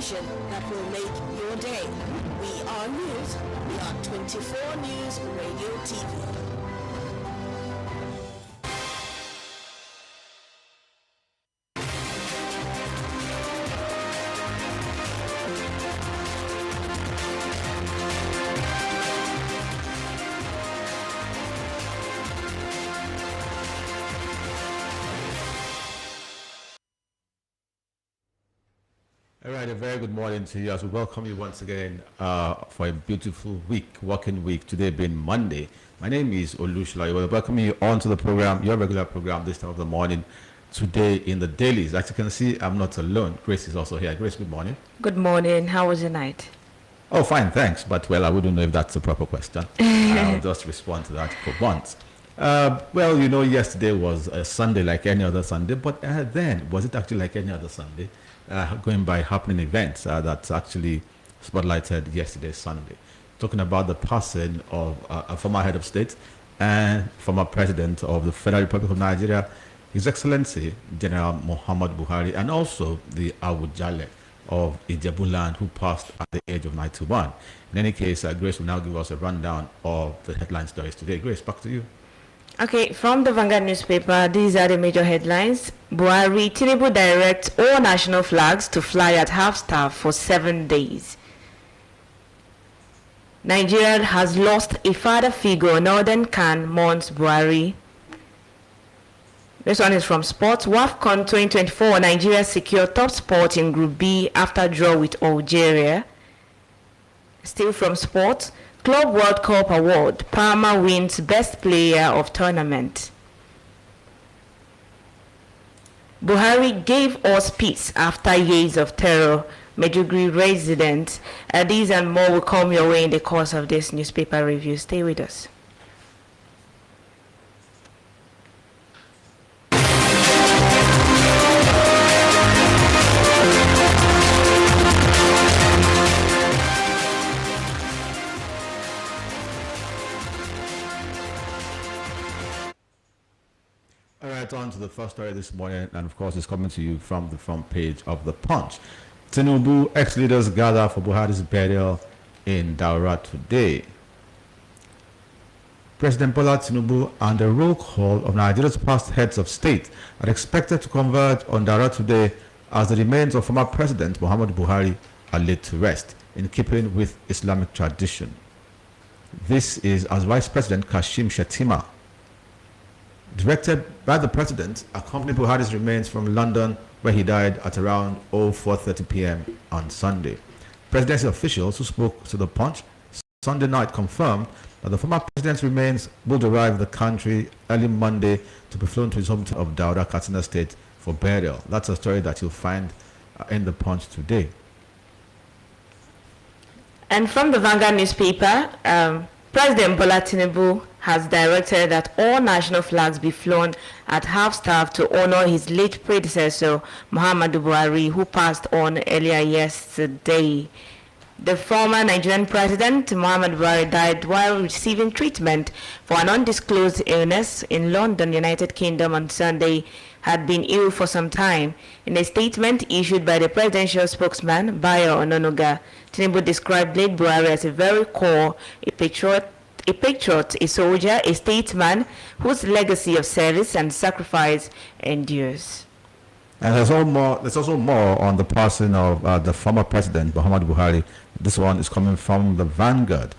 station that will make your day. We are news. We are 24 News Radio TV. All right, a very good morning to you as we welcome you once again for a beautiful working week, today being Monday. My name is Olushla. I will welcome you onto the program, your regular program this time of the morning, today in the dailies. As you can see, I'm not alone. Grace is also here. Grace, good morning. Good morning. How was your night? Oh, fine, thanks. But, well, I wouldn't know if that's a proper question. I'll just respond to that for once. Well, you know, yesterday was a Sunday like any other Sunday, but then, was it actually like any other Sunday? Going by happening events that actually spotlighted yesterday, Sunday. Talking about the passing of a former head of state and former president of the Federal Republic of Nigeria, His Excellency General Muhammad Buhari, and also the Awujale of Ijebuland, who passed at the age of 91. In any case, Grace will now give us a rundown of the headline stories today. Grace, back to you. Okay, from the Vanguard newspaper, these are the major headlines. Buhari, Tinubu directs all national flags to fly at half-staff for 7 days. Nigeria has lost a father figure. Northern Can mourns Buhari. This one is from Sports. WAFCON 2024, Nigeria secure top spot in Group B after draw with Algeria. Still from Sports. Club World Cup Award. Parma wins Best Player of Tournament. Buhari gave us peace after years of terror. Maiduguri residents. These and more will come your way in the course of this newspaper review. Stay with us. All right, on to the first story this morning, and of course, it's coming to you from the front page of The Punch. Tinubu ex-leaders gather for Buhari's burial in Daura today. President Bola Tinubu and the roll call of Nigeria's past heads of state are expected to converge on Daura today as the remains of former President Muhammad Buhari are laid to rest, in keeping with Islamic tradition. This is as Vice President Kashim Shettima, directed by the president, accompanied Buhari's remains from London, where he died at around 04:30 p.m. on Sunday. Presidency officials who spoke to The Punch Sunday night confirmed that the former president's remains will arrive in the country early Monday to be flown to his hometown of Daura, Katsina State, for burial. That's a story that you'll find in The Punch today. And from the Vanguard newspaper, President Bola Tinubu has directed that all national flags be flown at half-staff to honor his late predecessor, Muhammadu Buhari, who passed on earlier yesterday. The former Nigerian president, Muhammadu Buhari, died while receiving treatment for an undisclosed illness in London, United Kingdom on Sunday. Had been ill for some time. In a statement issued by the presidential spokesman, Bayo Ononuga, Tinubu described late Buhari as a very core, a patriot, a soldier, a statesman whose legacy of service and sacrifice endures. And there's also more on the passing of the former president, Muhammad Buhari. This one is coming from the Vanguard.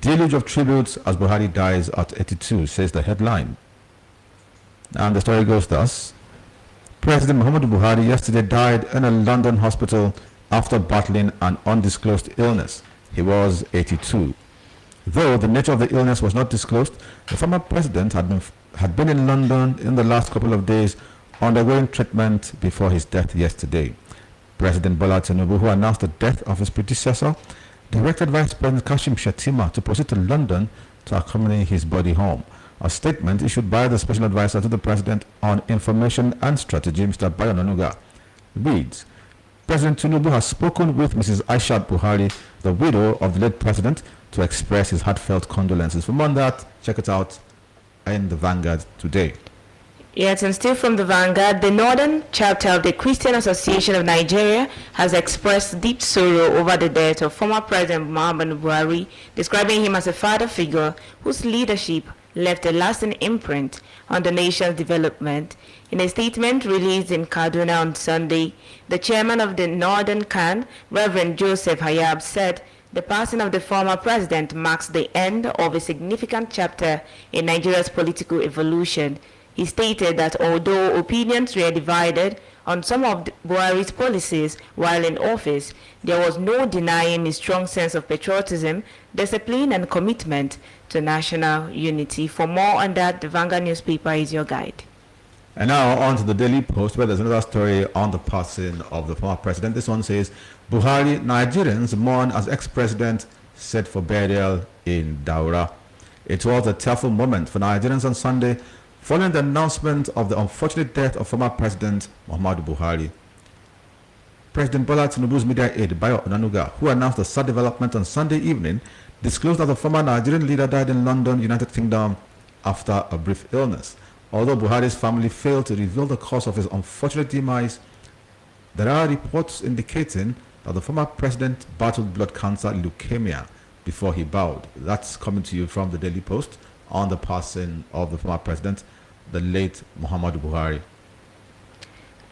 Deluge of tributes as Buhari dies at 82, says the headline. And the story goes thus. President Muhammad Buhari yesterday died in a London hospital after battling an undisclosed illness. He was 82. Though the nature of the illness was not disclosed, the former president had been in London in the last couple of days undergoing treatment before his death yesterday. President Bola Tinubu, who announced the death of his predecessor, directed Vice President Kashim Shettima to proceed to London to accompany his body home. A statement issued by the Special Advisor to the President on Information and Strategy, Mr. Bayo Ononuga, reads, President Tinubu has spoken with Mrs. Aishat Buhari, the widow of the late president, to express his heartfelt condolences. For more on that, check it out in the Vanguard today. Yes, and still from the Vanguard, the Northern chapter of the Christian Association of Nigeria has expressed deep sorrow over the death of former President Muhammadu Buhari, describing him as a father figure whose leadership left a lasting imprint on the nation's development. In a statement released in Kaduna on Sunday, the chairman of the Northern CAN, Reverend Joseph Hayab, said the passing of the former president marks the end of a significant chapter in Nigeria's political evolution. He stated that although opinions were divided on some of Buhari's policies while in office, there was no denying his strong sense of patriotism, discipline, and commitment to national unity. For more on that, the Vanguard newspaper is your guide. And now on to the Daily Post, where there's another story on the passing of the former president. This one says, Buhari, Nigerians mourn as ex-president set for burial in Daura. It was a tearful moment for Nigerians on Sunday following the announcement of the unfortunate death of former President Muhammadu Buhari. President Bola Tinubu's media aide, Bayo Onanuga, who announced the sad development on Sunday evening, disclosed that the former Nigerian leader died in London, United Kingdom, after a brief illness. Although Buhari's family failed to reveal the cause of his unfortunate demise, there are reports indicating that the former president battled blood cancer, leukemia, before he bowed. That's coming to you from the Daily Post on the passing of the former president, the late Muhammadu Buhari.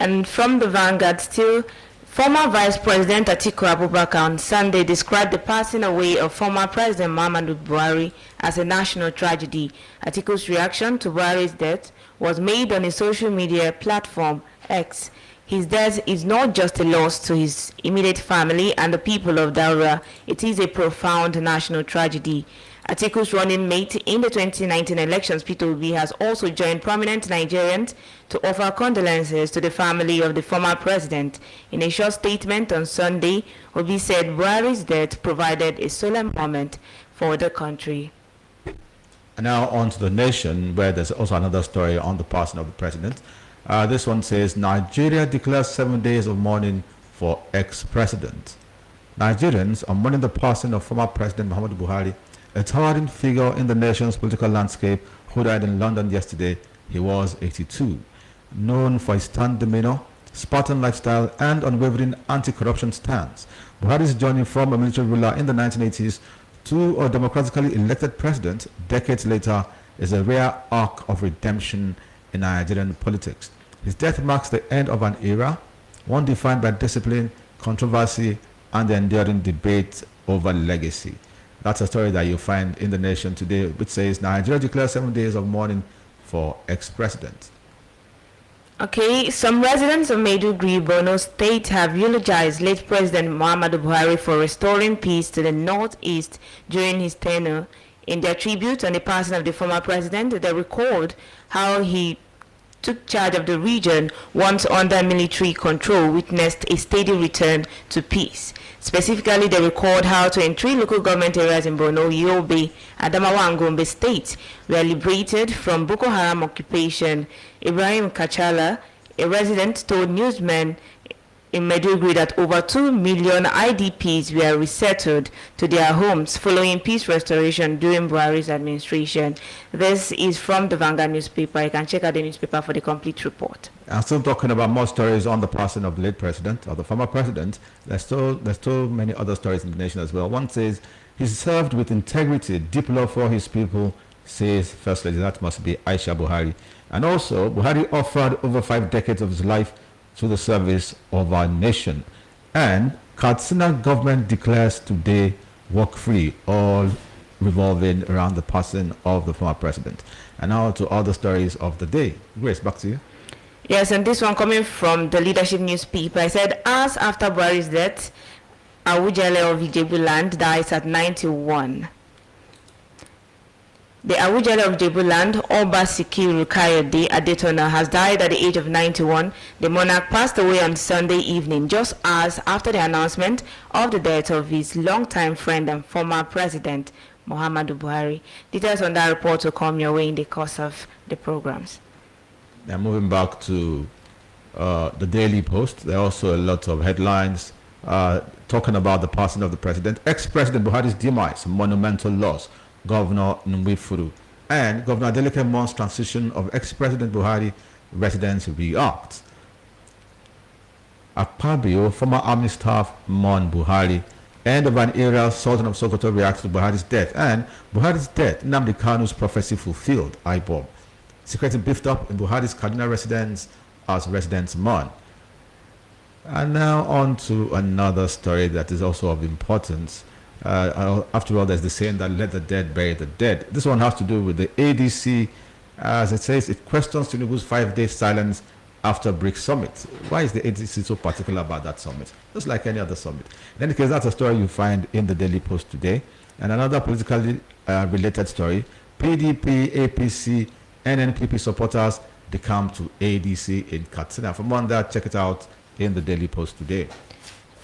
And from the Vanguard still, former Vice President Atiku Abubakar on Sunday described the passing away of former President Muhammadu Buhari as a national tragedy. Atiku's reaction to Buhari's death was made on his social media platform, X. His death is not just a loss to his immediate family and the people of Daura, it is a profound national tragedy. Atiku's running mate in the 2019 elections, Peter Obi, has also joined prominent Nigerians to offer condolences to the family of the former president. In a short statement on Sunday, Obi said Buhari's death provided a solemn moment for the country. And now on to the Nation, where there's also another story on the passing of the president. This one says, Nigeria declares 7 days of mourning for ex-president. Nigerians are mourning the passing of former President Muhammadu Buhari, a towering figure in the nation's political landscape who died in London yesterday. He was 82. Known for his stern demeanor, Spartan lifestyle, and unwavering anti-corruption stance, Buhari's journey from a military ruler in the 1980s to a democratically elected president decades later is a rare arc of redemption in Nigerian politics. His death marks the end of an era, one defined by discipline, controversy, and the enduring debate over legacy. That's a story that you'll find in the Nation today, which says Nigeria declares 7 days of mourning for ex-president. Okay, some residents of Maiduguri, Borno State have eulogized late President Muhammadu Buhari for restoring peace to the northeast during his tenure. In their tribute on the passing of the former president, they recalled how he took charge of the region once under military control, witnessed a steady return to peace. Specifically, they recalled how 23 local government areas in Borno, Yobe, Adamawa, and Gombe states were liberated from Boko Haram occupation. Ibrahim Kachala, a resident, told newsmen in Maiduguri that over 2 million IDPs were resettled to their homes following peace restoration during Buhari's administration. This is from the Vanguard newspaper. You can check out the newspaper for the complete report. I'm still talking about more stories on the passing of the late president, or the former president. There's still many other stories in the Nation as well. One says, he served with integrity, deep love for his people, says First Lady. That must be Aisha Buhari. And also, Buhari offered over 5 decades of his life to the service of our nation. And Katsina government declares today work-free, all revolving around the passing of the former president. And now to other stories of the day. Grace, back to you. Yes, and this one coming from the Leadership newspaper. I said, hours after Buhari's death, Awujale of Ijebuland dies at 91. The Awujale of Ijebuland, Oba Sikiru Kayode Adetona, has died at the age of 91. The monarch passed away on Sunday evening, just hours after the announcement of the death of his longtime friend and former president, Muhammadu Buhari. Details on that report will come your way in the course of the programs. Now moving back to the Daily Post, there are also a lot of headlines talking about the passing of the president. Ex-President Buhari's demise, monumental loss. Governor Nwifuru And Governor Adeleke Mon's transition of ex-President Buhari residents react. Akpabio, former army staff Mon Buhari, end of an era, Sultan of Sokoto reacts to Buhari's death. And Buhari's death, Nnamdi Kanu's prophecy fulfilled, IBOB. Security beefed up in Buhari's Kaduna residence as residents mourn. And now on to another story that is also of importance. After all, there's the saying that let the dead bury the dead. This one has to do with the ADC. As it says, it questions Tinubu's 5-day silence after BRICS summit. Why is the ADC so particular about that summit? Just like any other summit. In any case, that's a story you find in the Daily Post today. And another politically related story, PDP, APC, NNPP supporters decamp to ADC in Katsina. For more on that, check it out in the Daily Post today.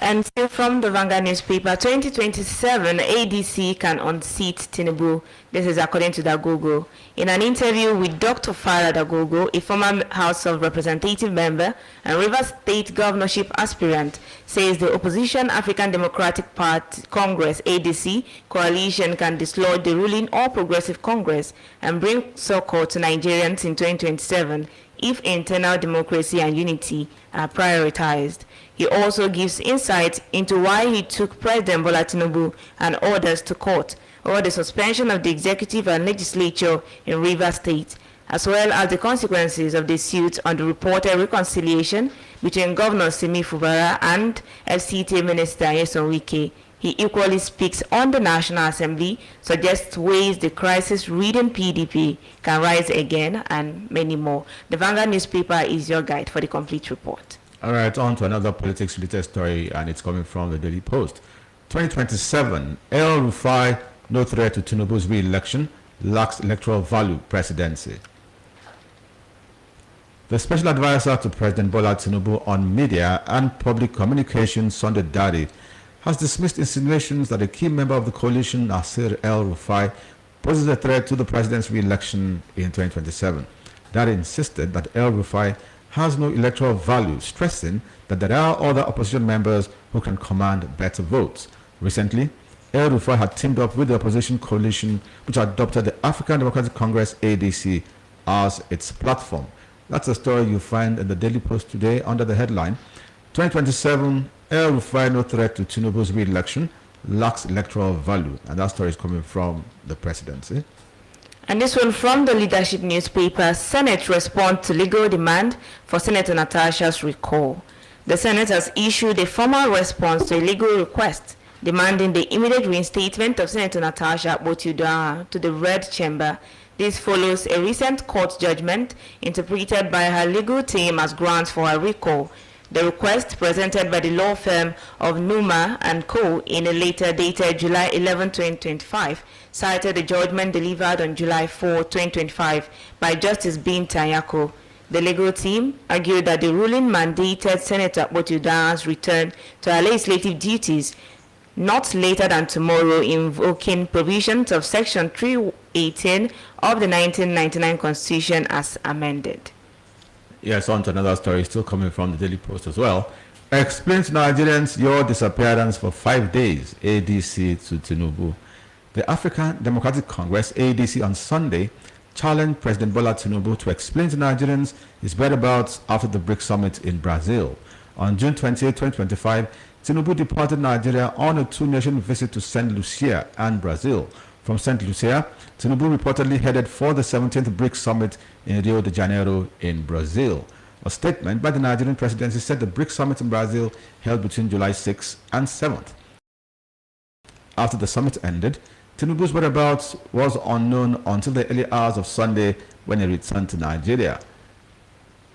And still from the Vanguard newspaper, 2027 ADC can unseat Tinubu. This is according to Dagogo. In an interview with Dr. Farah Dagogo, a former House of Representative member and Rivers State governorship aspirant, says the opposition African Democratic Party Congress ADC coalition can dislodge the ruling All Progressive Congress and bring succor to Nigerians in 2027 if internal democracy and unity are prioritized. He also gives insight into why he took President Bola Tinubu and others to court over the suspension of the executive and legislature in Rivers State, as well as the consequences of the suit on the reported reconciliation between Governor Simi Fubara and FCT Minister Nyesom Wike. He equally speaks on the National Assembly, suggests ways the crisis-ridden PDP can rise again, and many more. The Vanguard newspaper is your guide for the complete report. All right, on to another politics-related story, and it's coming from the Daily Post. 2027, El Rufai, no threat to Tinubu's re-election, lacks electoral value presidency. The special advisor to President Bola Tinubu on media and public communications, Sunday Dadi, has dismissed insinuations that a key member of the coalition, Nasir El Rufai, poses a threat to the president's re-election in 2027. Dadi insisted that El Rufai has no electoral value, stressing that there are other opposition members who can command better votes. Recently, El Rufai had teamed up with the opposition coalition, which adopted the African Democratic Congress ADC as its platform. That's a story you find in the Daily Post today under the headline, 2027, El Rufai, no threat to Tinubu's re-election, lacks electoral value. And that story is coming from the presidency. And this one from the Leadership newspaper, Senate responds to legal demand for Senator Natasha's recall. The Senate has issued a formal response to a legal request demanding the immediate reinstatement of Senator Natasha Akpoti-Uduaghan to the Red Chamber. This follows a recent court judgment interpreted by her legal team as grounds for her recall. The request, presented by the law firm of Numa and Co. in a letter dated July 11, 2025, cited the judgment delivered on July 4, 2025 by Justice Bin Tanyako. The legal team argued that the ruling mandated Senator Akpoti-Uduaghan's return to her legislative duties not later than tomorrow, invoking provisions of Section 318 of the 1999 Constitution as amended. Yes, on to another story, still coming from the Daily Post as well. Explain to Nigerians your disappearance for 5 days, ADC to Tinubu. The African Democratic Congress, ADC, on Sunday challenged President Bola Tinubu to explain to Nigerians his whereabouts after the BRICS summit in Brazil. On June 28, 2025, Tinubu departed Nigeria on a two-nation visit to St. Lucia and Brazil. From St. Lucia, Tinubu reportedly headed for the 17th BRICS summit in Rio de Janeiro in Brazil. A statement by the Nigerian presidency said the BRICS summit in Brazil held between July 6th and 7th. After the summit ended, Tinubu's whereabouts was unknown until the early hours of Sunday when he returned to Nigeria.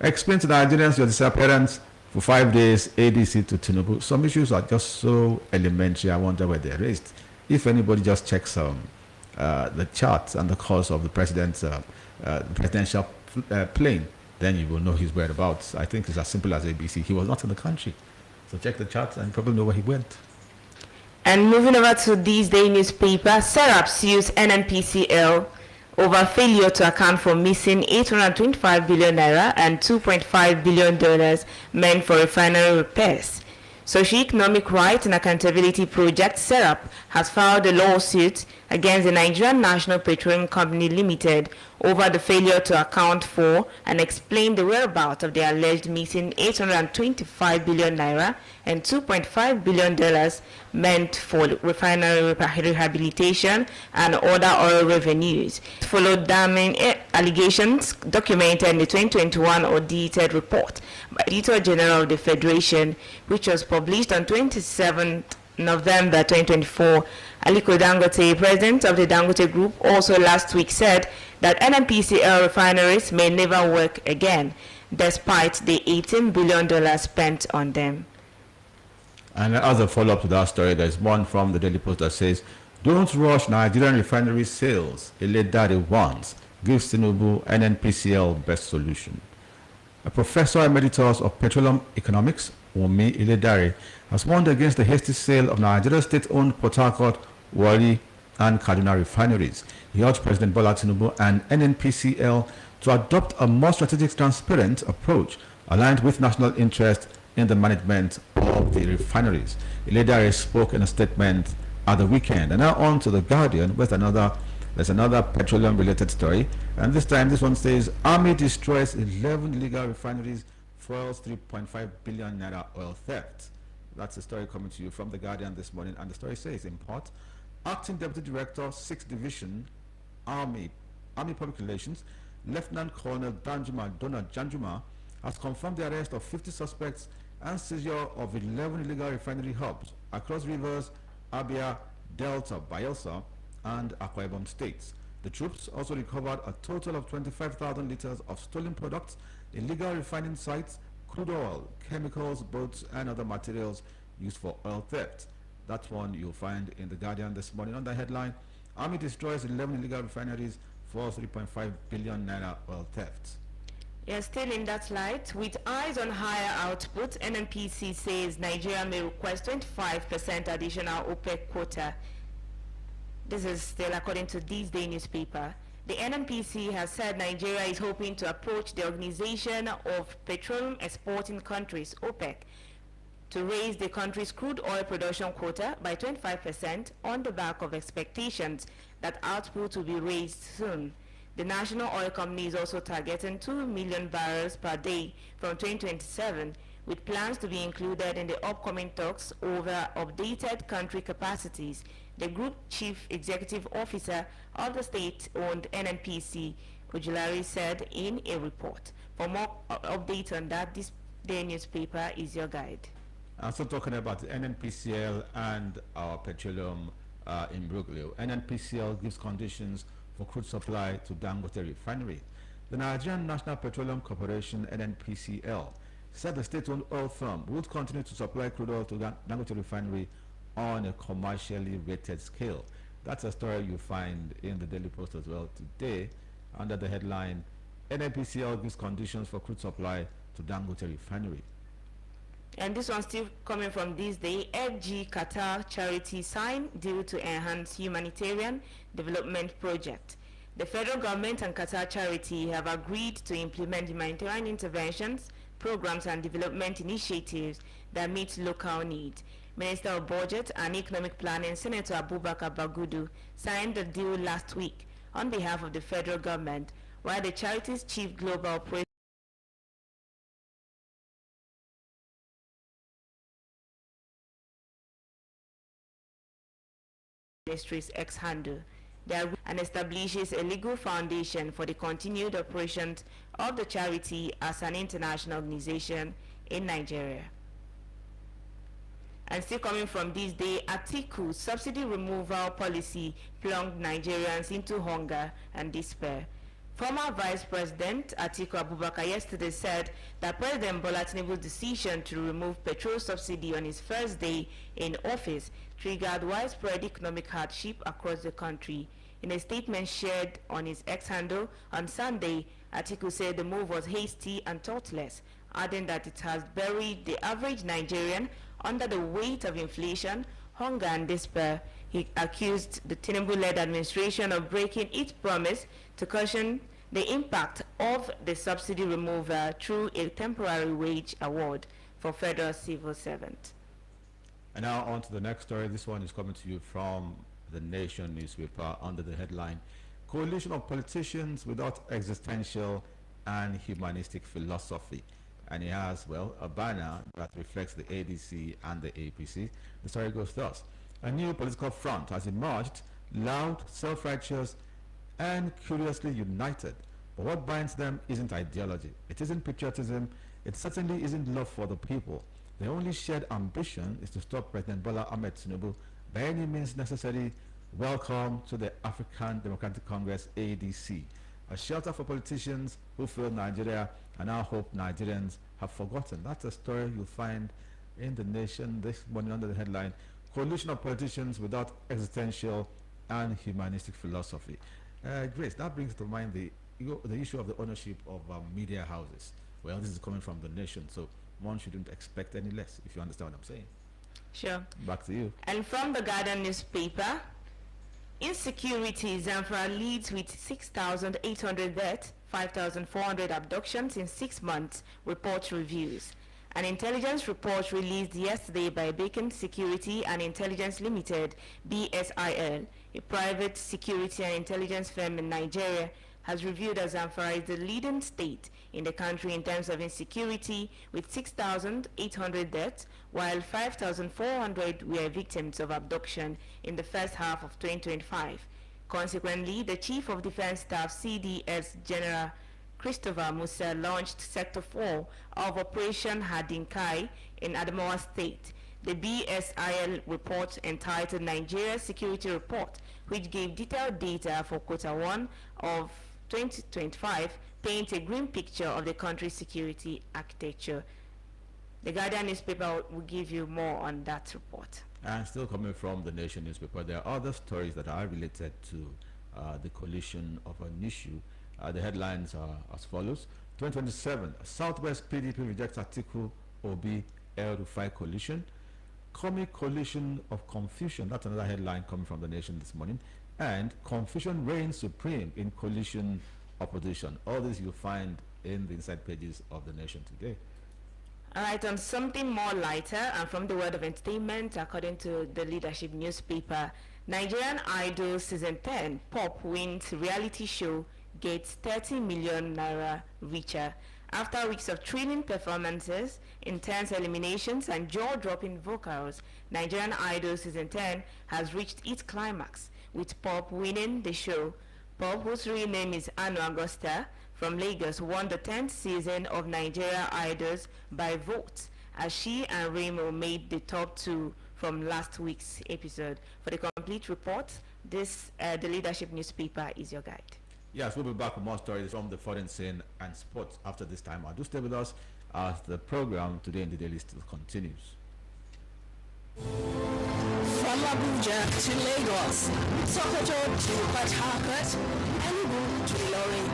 Explain to Nigerians your disappearance for 5 days, ADC to Tinubu. Some issues are just so elementary, I wonder where they're raised. If anybody just checks the chart and the course of the president's presidential plane, then you will know his whereabouts. I think it's as simple as ABC. He was not in the country. So check the chart and you probably know where he went. And moving over to these day newspaper, Serap sues NNPCL over failure to account for missing 825 billion naira and $2.5 billion meant for refinery repairs. Socio-Economic Rights and Accountability Project, SERAP, has filed a lawsuit against the Nigerian National Petroleum Company Limited over the failure to account for and explain the whereabouts of the alleged missing 825 billion naira and $2.5 billion meant for refinery rehabilitation and other oil revenues. It followed damning allegations documented in the 2021 audited report by the Auditor General of the Federation, which was published on 27 November 2024. Aliko Dangote, president of the Dangote Group, also last week said that NNPCL refineries may never work again, despite the $18 billion spent on them. And as a follow-up to that story, there's one from the Daily Post that says, "Don't rush Nigerian refinery sales. Iledare wants. Gives Tinubu NNPCL best solution." A professor emeritus of petroleum economics, Wumi Iledare, has warned against the hasty sale of Nigeria's state-owned Port Harcourt, Warri, and Kaduna refineries. He urged President Bola Tinubu and NNPCL to adopt a more strategic, transparent approach aligned with national interest in the management of the refineries. Iledare spoke in a statement at the weekend. And now on to The Guardian with there's another petroleum-related story. And this time, this one says, Army destroys 11 illegal refineries, foils 3.5 billion naira oil theft. That's a story coming to you from The Guardian this morning. And the story says, in part, Acting Deputy Director, 6th Division, Army Public Relations, Lieutenant Colonel Danjuma Donald Janjuma, has confirmed the arrest of 50 suspects and seizure of 11 illegal refinery hubs across rivers Abia, Delta, Bayelsa, and Akwa Ibom states. The troops also recovered a total of 25,000 liters of stolen products, illegal refining sites, crude oil, chemicals, boats, and other materials used for oil theft. That one you'll find in The Guardian this morning on the headline, Army destroys 11 illegal refineries for 3.5 billion naira oil theft. Yes, still in that light, with eyes on higher output, NNPC says Nigeria may request 25% additional OPEC quota. This is still according to this day newspaper. The NNPC has said Nigeria is hoping to approach the Organization of Petroleum Exporting Countries, OPEC, to raise the country's crude oil production quota by 25% on the back of expectations that output will be raised soon. The national oil company is also targeting 2 million barrels per day from 2027, with plans to be included in the upcoming talks over updated country capacities. The group chief executive officer of the state-owned NNPC, Ojulari, said in a report. For more updates on that, this day newspaper is your guide. I'm still talking about the NNPCL and our petroleum imbroglio. NNPCL gives conditions for crude supply to Dangote refinery. The Nigerian National Petroleum Corporation, NNPCL, said the state-owned oil firm would continue to supply crude oil to Dangote refinery on a commercially rated scale. That's a story you find in the Daily Post as well today under the headline, NNPCL gives conditions for crude supply to Dangote refinery. And this one still coming from this day, FG Qatar charity sign deal to enhance humanitarian development project. The federal government and Qatar charity have agreed to implement humanitarian interventions, programs and development initiatives that meet local needs. Minister of Budget and Economic Planning, Senator Abubakar Bagudu, signed the deal last week on behalf of the federal government, while the charity's chief global operations Ministry's ex-handle and establishes a legal foundation for the continued operations of the charity as an international organization in Nigeria. And still coming from this day, Atiku's subsidy removal policy plunged Nigerians into hunger and despair. Former Vice President Atiku Abubakar yesterday said that President Bola Tinubu's decision to remove petrol subsidy on his first day in office triggered widespread economic hardship across the country. In a statement shared on his X-handle on Sunday, Atiku said the move was hasty and thoughtless, adding that it has buried the average Nigerian under the weight of inflation, hunger and despair. He accused the Tinubu-led administration of breaking its promise to cushion the impact of the subsidy removal through a temporary wage award for federal civil servants. And now on to the next story. This one is coming to you from the Nation newspaper under the headline, Coalition of Politicians Without Existential and Humanistic Philosophy. And it has, well, a banner that reflects the ADC and the APC. The story goes thus. A new political front has emerged, loud, self-righteous, and curiously united. But what binds them isn't ideology. It isn't patriotism. It certainly isn't love for the people. The only shared ambition is to stop President Bola Ahmed Tinubu by any means necessary. Welcome to the African Democratic Congress, ADC, a shelter for politicians who failed Nigeria and now hope Nigerians have forgotten. That's a story you'll find in the Nation this morning under the headline, Coalition of Politicians Without Existential and Humanistic Philosophy. Grace, that brings to mind the issue of the ownership of media houses. Well, this is coming from the Nation, so one shouldn't expect any less, if you understand what I'm saying. Sure. Back to you. And from the Guardian newspaper, insecurity, Zamfara leads with 6,800 deaths, 5,400 abductions in 6 months, report reviews. An intelligence report released yesterday by Beacon Security and Intelligence Limited, BSIL, a private security and intelligence firm in Nigeria, has revealed that Zamfara is the leading state in the country in terms of insecurity, with 6,800 deaths, while 5,400 were victims of abduction in the first half of 2025. Consequently, the Chief of Defense Staff, CDS General Christopher Musa, launched Sector 4 of Operation Hadinkai in Adamawa State. The BSIL report, entitled Nigeria Security Report, which gave detailed data for Q1 of 2025, paints a grim picture of the country's security architecture. The Guardian newspaper will give you more on that report. And still coming from the Nation newspaper, there are other stories that are related to the coalition of an issue. The headlines are as follows. 2027, Southwest PDP rejects Atiku Obi El Rufai coalition. Comic coalition of confusion. That's another headline coming from the Nation this morning. And confusion reigns supreme in coalition opposition. All this you'll find in the inside pages of the Nation today. All right, on something more lighter and from the world of entertainment, according to the Leadership newspaper, Nigerian Idol Season 10 Pop wins reality show gets 30 million naira richer. After weeks of thrilling performances, intense eliminations, and jaw-dropping vocals, Nigerian Idol Season 10 has reached its climax, with Pop winning the show. Pop, whose real name is Anu Augusta, from Lagos, won the 10th season of Nigeria Idols by vote, as she and Remo made the top two from last week's episode. For the complete report, the Leadership newspaper is your guide. Yes, we'll be back with more stories from the foreign scene and sports after this time. Do stay with us as the program today in the Daily still continues. From Abuja to Lagos, Sokoto to Port Harcourt, Enugu to Ilorin,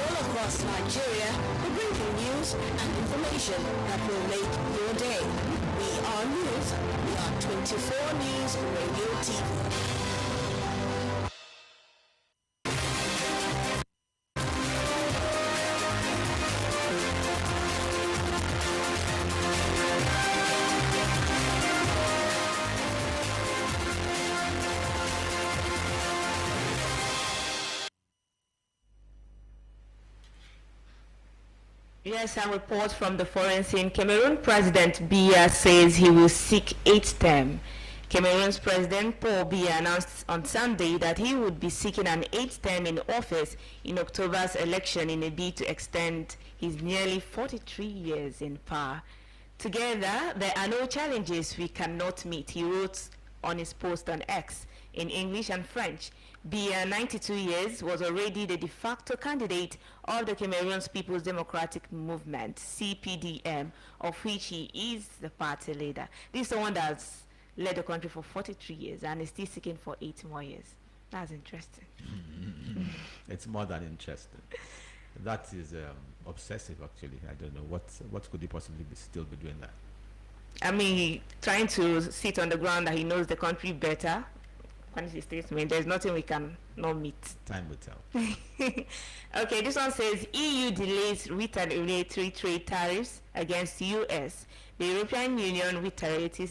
all across Nigeria, we bring you news and information that will make your day. We are news. We are 24 News Radio TV. Yes, a report from the foreign scene. Cameroon President Biya says he will seek 8th term. Cameroon's President Paul Biya announced on Sunday that he would be seeking an 8th term in office in October's election in a bid to extend his nearly 43 years in power. Together, there are no challenges we cannot meet, he wrote on his post on X in English and French. Biya, 92 years, was already the de facto candidate of the Cameroon's People's Democratic Movement, CPDM, of which he is the party leader. This is the one that's led the country for 43 years and is still seeking for 8 more years. That's interesting. It's more than interesting. That is obsessive, actually. I don't know what could he possibly still be doing that. I mean, trying to sit on the ground that he knows the country better. Statement, there's nothing we can not meet. Time will tell. Okay, this one says EU delays retaliatory trade tariffs against US. The European Union retaliatory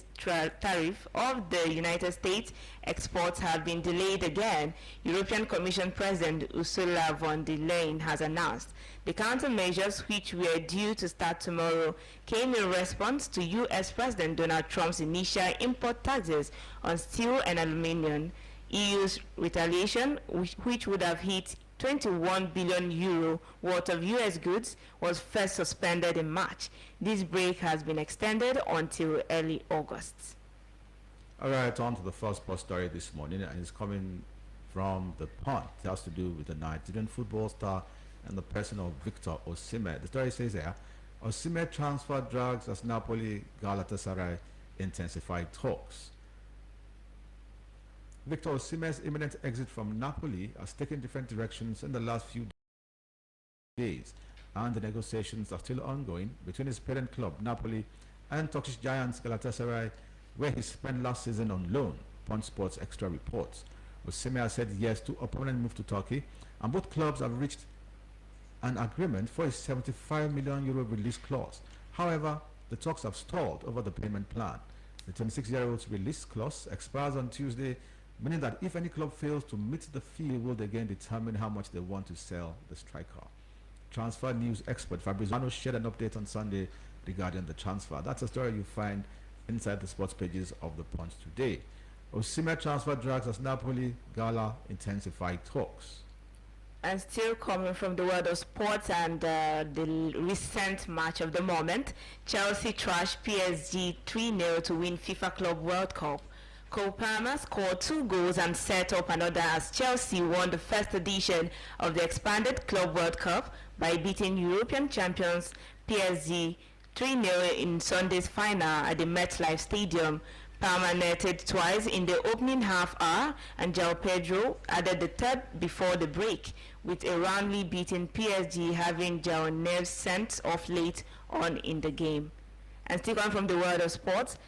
tariff of the United States exports have been delayed again, European Commission President Ursula von der Leyen has announced. The countermeasures, which were due to start tomorrow, came in response to U.S. President Donald Trump's initial import taxes on steel and aluminum. EU's retaliation, which would have hit 21 billion euro worth of US goods, was first suspended in March. This break has been extended until early August. All right, on to the first post story this morning, and it's coming from the Punch. It has to do with the Nigerian football star and the person of Victor Osimhen. The story says here, Osimhen transfer drags as Napoli Galatasaray intensified talks. Victor Osimhen's imminent exit from Napoli has taken different directions in the last few days, and the negotiations are still ongoing between his parent club Napoli and Turkish giants Galatasaray, where he spent last season on loan. Punch Sports Extra reports. Osimhen has said yes to a permanent move to Turkey, and both clubs have reached an agreement for a 75 million euro release clause. However, the talks have stalled over the payment plan. The 26-year-old's release clause expires on Tuesday, meaning that if any club fails to meet the fee, will again determine how much they want to sell the striker. Transfer news expert Fabrizio shared an update on Sunday regarding the transfer. That's a story you find inside the sports pages of the Punch today. Osimhen transfer drags as Napoli Gala intensify talks. And still coming from the world of sports and the recent match of the moment, Chelsea trashed PSG 3-0 to win FIFA Club World Cup. Cole Palmer scored 2 goals and set up another as Chelsea won the first edition of the expanded Club World Cup by beating European champions PSG 3-0 in Sunday's final at the MetLife Stadium. Palmer netted twice in the opening half hour, and João Pedro added the third before the break, with a roundly beaten PSG having João Neves sent off late on in the game. And still on from the world of sports,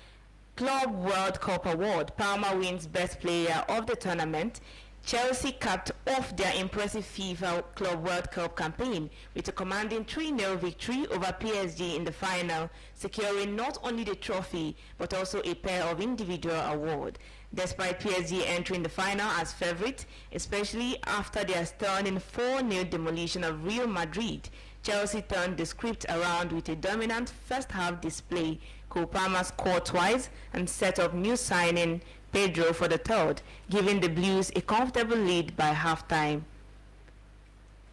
Club World Cup Award. Palmer wins Best Player of the tournament. Chelsea capped off their impressive FIFA Club World Cup campaign with a commanding 3-0 victory over PSG in the final, securing not only the trophy but also a pair of individual awards. Despite PSG entering the final as favourite, especially after their stunning 4-0 demolition of Real Madrid, Chelsea turned the script around with a dominant first-half display. Cole Palmer scored twice and set up new signing Pedro for the third, giving the Blues a comfortable lead by halftime.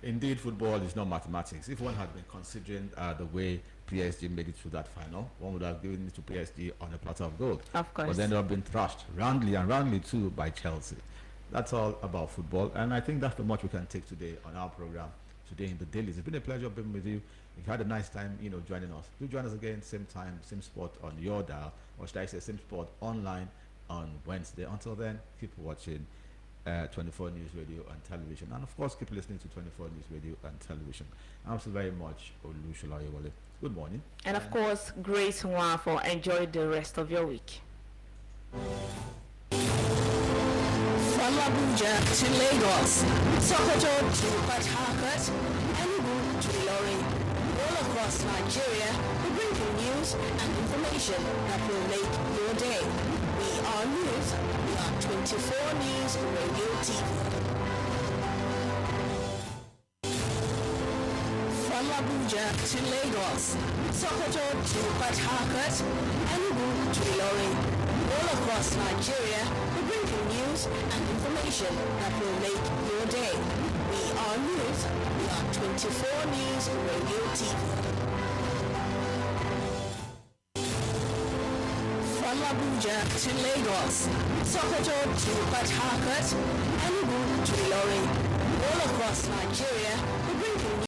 Indeed, football is not mathematics. If one had been considering the way PSG made it through that final, one would have given it to PSG on a platter of gold. Of course. But then they have been thrashed roundly too by Chelsea. That's all about football, and I think that's the much we can take today on our program. Today in the dailies. It's been a pleasure being with you. If you had a nice time, joining us. Do join us again, same time, same spot on your dial, or should I say same spot online on Wednesday. Until then, keep watching 24 News Radio and Television, and of course keep listening to 24 News Radio and Television. I'm so very much Olushola Yewale. Good morning. And of course, Grace Nwafo. Enjoy the rest of your week. From Abuja to Lagos, Sokoto to Port Harcourt, Enugu to Ilorin, all across Nigeria, we bring you news and information that will make your day. We are news. We are 24 News Radio TV. From Abuja to Lagos, Sokoto to Port Harcourt, Enugu to Ilorin, all across Nigeria, we bring you news and information that will make your day. We are news. We are 24 News Radio TV. From Abuja to Lagos, Sokoto to Port Harcourt, Enugu to Ilorin, all across Nigeria, we